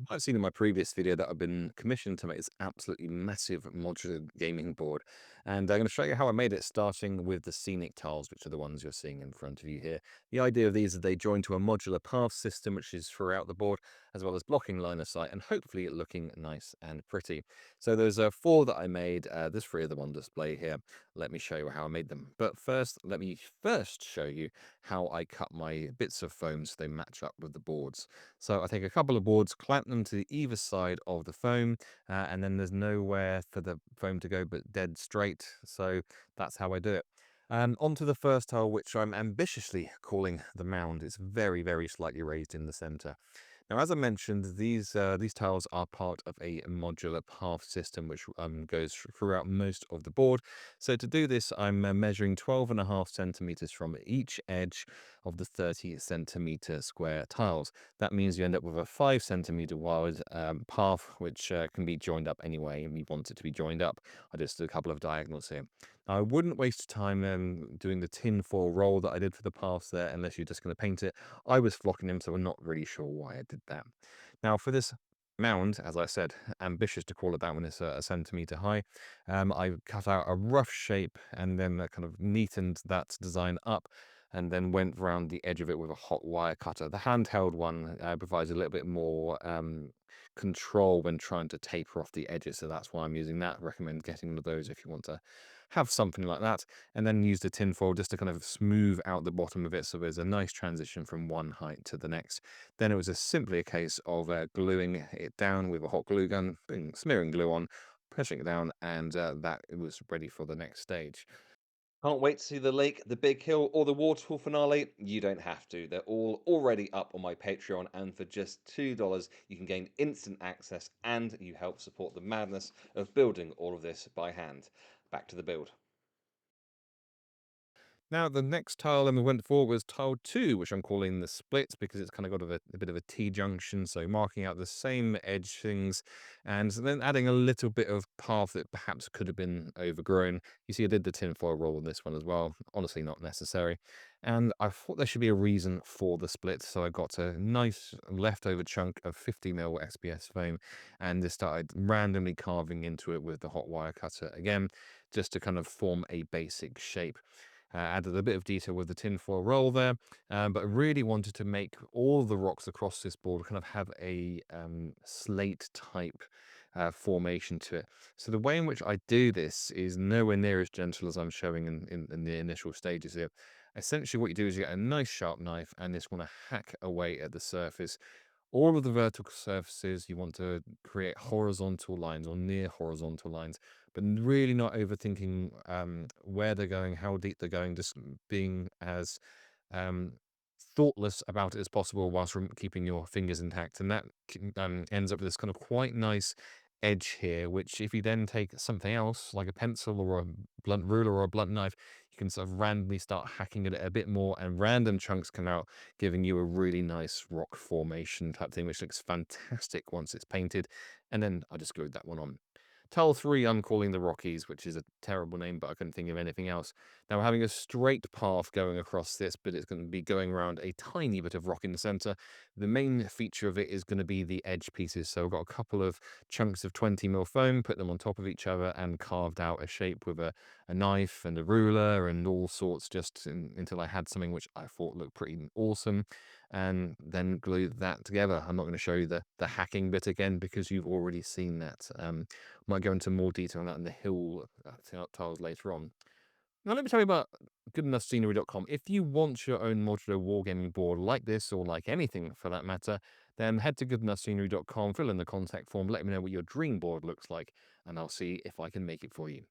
I've seen in my previous video that I've been commissioned to make this absolutely massive modular gaming board. And I'm going to show you how I made it, starting with the Scenic tiles, which are the ones you're seeing in front of you here. The idea of these is they join to a modular path system, which is throughout the board, as well as blocking line of sight and hopefully looking nice and pretty. So there's four that I made. There's three of them on display here. Let me show you how I made them. But first, let me first show you how I cut my bits of foam so they match up with the boards. So I take a couple of boards, clamp them to either side of the foam, and then there's nowhere for the foam to go but dead straight. So that's how I do it. Onto the first tile, which I'm ambitiously calling the Mound. It's very, very slightly raised in the center. Now, as I mentioned, these tiles are part of a modular path system, which goes throughout most of the board. So to do this, I'm measuring 12.5 centimeters from each edge of the 30 centimeter square tiles. That means you end up with a 5 centimeter wide path, which can be joined up any way you want it to be joined up. I just did a couple of diagonals here. Now, I wouldn't waste time doing the tin foil roll that I did for the paths there, unless you're just going to paint it. I was flocking them, so I'm not really sure why I did that. Now, for this mound, as I said, ambitious to call it that when it's a centimeter high, I cut out a rough shape and then kind of neatened that design up and then went around the edge of it with a hot wire cutter. The handheld one provides a little bit more control when trying to taper off the edges, so that's why I'm using that. I recommend getting one of those if you want to have something like that, and then use the tinfoil just to kind of smooth out the bottom of it so there's a nice transition from one height to the next. Then it was simply a case of gluing it down with a hot glue gun, smearing glue on, pressing it down, and that it was ready for the next stage. Can't wait to see the lake, the big hill, or the waterfall finale? You don't have to. They're all already up on my Patreon, and for just $2, you can gain instant access and you help support the madness of building all of this by hand. Back to the build. Now, the next tile then we went for was tile 2, which I'm calling the split because it's kind of got a bit of a T-junction, so marking out the same edge things, and then adding a little bit of path that perhaps could have been overgrown. You see I did the tinfoil roll on this one as well, honestly not necessary. And I thought there should be a reason for the split, so I got a nice leftover chunk of 50 mm SPS foam and just started randomly carving into it with the hot wire cutter again, just to kind of form a basic shape. Added a bit of detail with the tinfoil roll there, but really wanted to make all the rocks across this board kind of have a slate type formation to it. So the way in which I do this is nowhere near as gentle as I'm showing in the initial stages here. Essentially, what you do is you get a nice sharp knife and just want to hack away at the surface. All of the vertical surfaces, you want to create horizontal lines or near horizontal lines, but really not overthinking where they're going, how deep they're going, just being as um, thoughtless about it as possible whilst keeping your fingers intact. And that ends up with this kind of quite nice edge here, which if you then take something else like a pencil or a blunt ruler or a blunt knife, you can sort of randomly start hacking at it a bit more and random chunks come out, giving you a really nice rock formation type thing, which looks fantastic once it's painted. And then I just glued that one on. Tile 3 I'm calling the Rockies, which is a terrible name, but I couldn't think of anything else. Now we're having a straight path going across this, but it's going to be going around a tiny bit of rock in the center. The main feature of it is going to be the edge pieces. So I've got a couple of chunks of 20 mm foam, put them on top of each other and carved out a shape with a knife and a ruler and all sorts until I had something which I thought looked pretty awesome, and then glued that together. I'm not going to show you the hacking bit again because you've already seen that. Might go into more detail on that in the hill tiles later on. Now, let me tell you about goodenoughscenery.com. If you want your own modular wargaming board like this, or like anything for that matter, then head to goodenoughscenery.com, fill in the contact form, let me know what your dream board looks like, and I'll see if I can make it for you.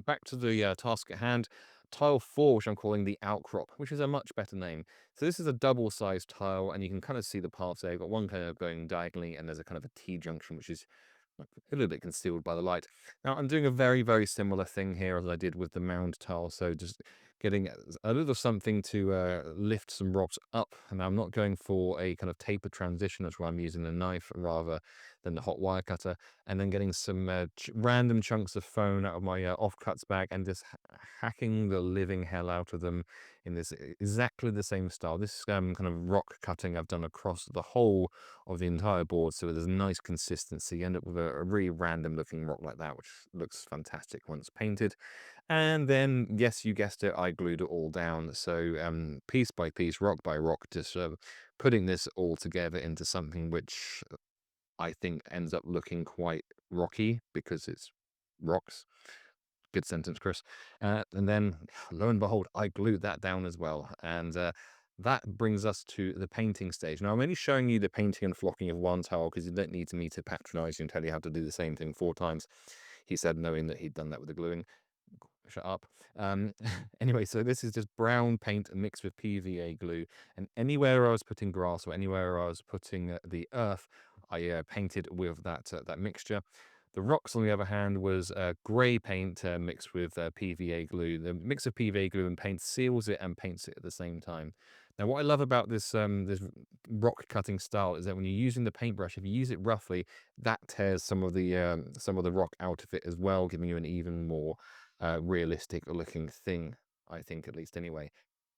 Back to the task at hand, tile 4, which I'm calling the Outcrop, which is a much better name. So this is a double-sized tile, and you can kind of see the parts there. You've got one kind of going diagonally, and there's a kind of a T-junction, which is like a little bit concealed by the light. Now, I'm doing a very, very similar thing here as I did with the mound tile. So just getting a little something to lift some rocks up. And I'm not going for a kind of taper transition, that's why I'm using the knife rather than the hot wire cutter. And then getting some random chunks of foam out of my offcuts bag and just hacking the living hell out of them in this exactly the same style. This kind of rock cutting I've done across the whole of the entire board, so there's a nice consistency. You end up with a really random looking rock like that, which looks fantastic once painted. And then, yes, you guessed it, I glued it all down. So piece by piece, rock by rock, just putting this all together into something which I think ends up looking quite rocky because it's rocks. Good sentence, Chris. And then, lo and behold, I glued that down as well. And that brings us to the painting stage. Now, I'm only showing you the painting and flocking of one tile because you don't need me to patronize you and tell you how to do the same thing 4 times. He said, knowing that he'd done that with the gluing. Shut up. Anyway, so this is just brown paint mixed with PVA glue. And anywhere I was putting grass or anywhere I was putting the earth, I painted with that mixture. The rocks, on the other hand, was grey paint mixed with PVA glue. The mix of PVA glue and paint seals it and paints it at the same time. Now, what I love about this rock cutting style is that when you're using the paintbrush, if you use it roughly, that tears some of the rock out of it as well, giving you an even more realistic looking thing, I think, at least anyway.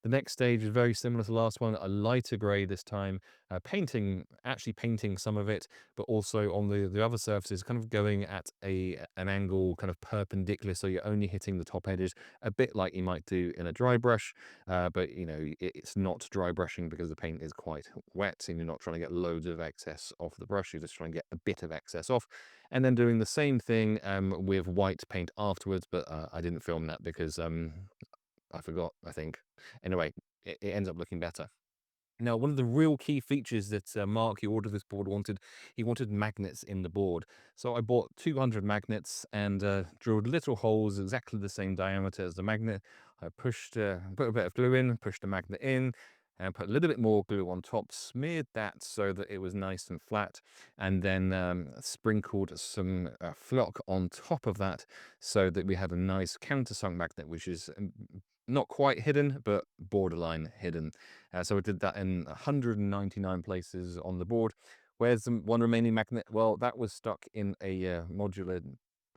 The next stage is very similar to the last one, a lighter grey this time, actually painting some of it, but also on the other surfaces, kind of going at an angle kind of perpendicular, so you're only hitting the top edges, a bit like you might do in a dry brush, but you know, it's not dry brushing because the paint is quite wet, and you're not trying to get loads of excess off the brush, you're just trying to get a bit of excess off, and then doing the same thing with white paint afterwards, but I didn't film that because I forgot, I think. Anyway, it ends up looking better. Now, one of the real key features that Mark, who ordered this board, wanted, he wanted magnets in the board. So I bought 200 magnets and drilled little holes exactly the same diameter as the magnet. I put a bit of glue in, pushed the magnet in, and put a little bit more glue on top, smeared that so that it was nice and flat, and then sprinkled some flock on top of that so that we had a nice countersunk magnet, which is not quite hidden, but borderline hidden. So I did that in 199 places on the board. Where's the one remaining magnet? Well, that was stuck in a modular,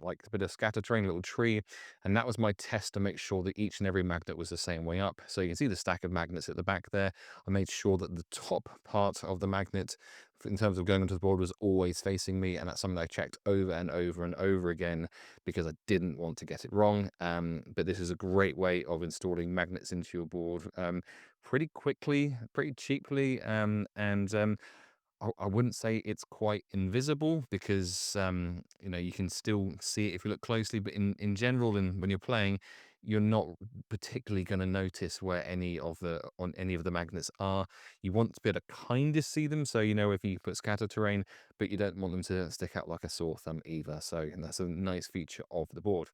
like a bit of scatter terrain, little tree, and that was my test to make sure that each and every magnet was the same way up. So you can see the stack of magnets at the back there. I made sure that the top part of the magnet, in terms of going onto the board, was always facing me, and that's something I checked over and over and over again because I didn't want to get it wrong. But this is a great way of installing magnets into your board pretty quickly, pretty cheaply, and I wouldn't say it's quite invisible because you know, you can still see it if you look closely. But in general, and when you're playing, you're not particularly going to notice where any of the magnets are. You want to be able to kind of see them, so you know if you put scatter terrain, but you don't want them to stick out like a sore thumb either. So and that's a nice feature of the board.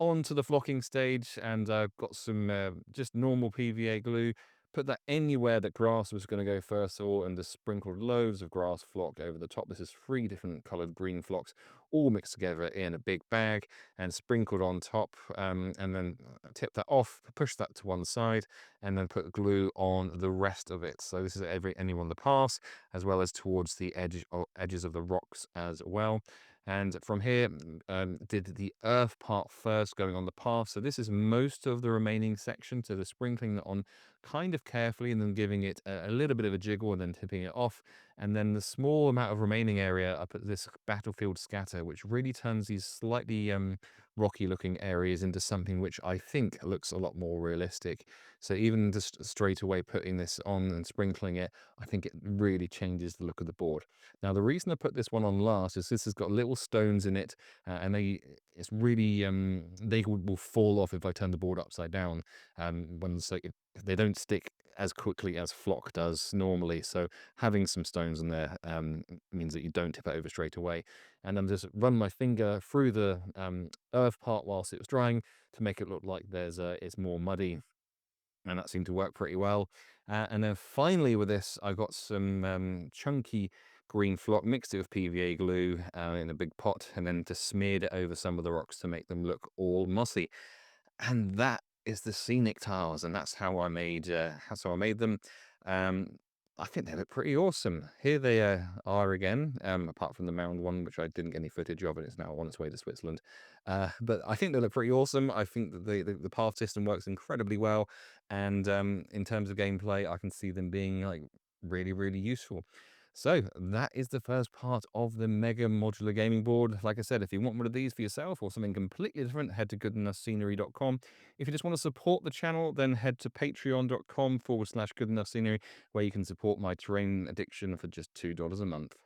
On to the flocking stage, and I've got some just normal PVA glue. Put that anywhere that grass was going to go first of all, and just sprinkled loads of grass flock over the top. This is 3 different coloured green flocks, all mixed together in a big bag and sprinkled on top, and then tip that off, push that to one side, and then put glue on the rest of it. So this is anyone the pass, as well as towards the edges of the rocks as well. And from here, did the earth part first, going on the path. So this is most of the remaining section. So the sprinkling that on kind of carefully and then giving it a little bit of a jiggle and then tipping it off. And then the small amount of remaining area, I put this battlefield scatter, which really turns these slightly rocky looking areas into something which I think looks a lot more realistic. So even just straight away putting this on and sprinkling it, I think it really changes the look of the board. Now, the reason I put this one on last is this has got little stones in it, and it's really they will fall off if I turn the board upside down. So they don't stick as quickly as flock does normally. So having some stones in there means that you don't tip it over straight away. And then just run my finger through the earth part whilst it was drying to make it look like it's more muddy, and that seemed to work pretty well. And then finally with this, I got some chunky green flock, mixed it with PVA glue in a big pot, and then just smeared it over some of the rocks to make them look all mossy. And that is the Scenic tiles, and that's how I made them. Um, I think they look pretty awesome. Here they are again, apart from the Mound one, which I didn't get any footage of, and it's now on its way to Switzerland. But I think they look pretty awesome. I think that the path system works incredibly well, and in terms of gameplay, I can see them being like really, really useful. So that is the first part of the Mega Modular Gaming Board. Like I said, if you want one of these for yourself or something completely different, head to goodenoughscenery.com. If you just want to support the channel, then head to patreon.com/goodenoughscenery, where you can support my terrain addiction for just $2 a month.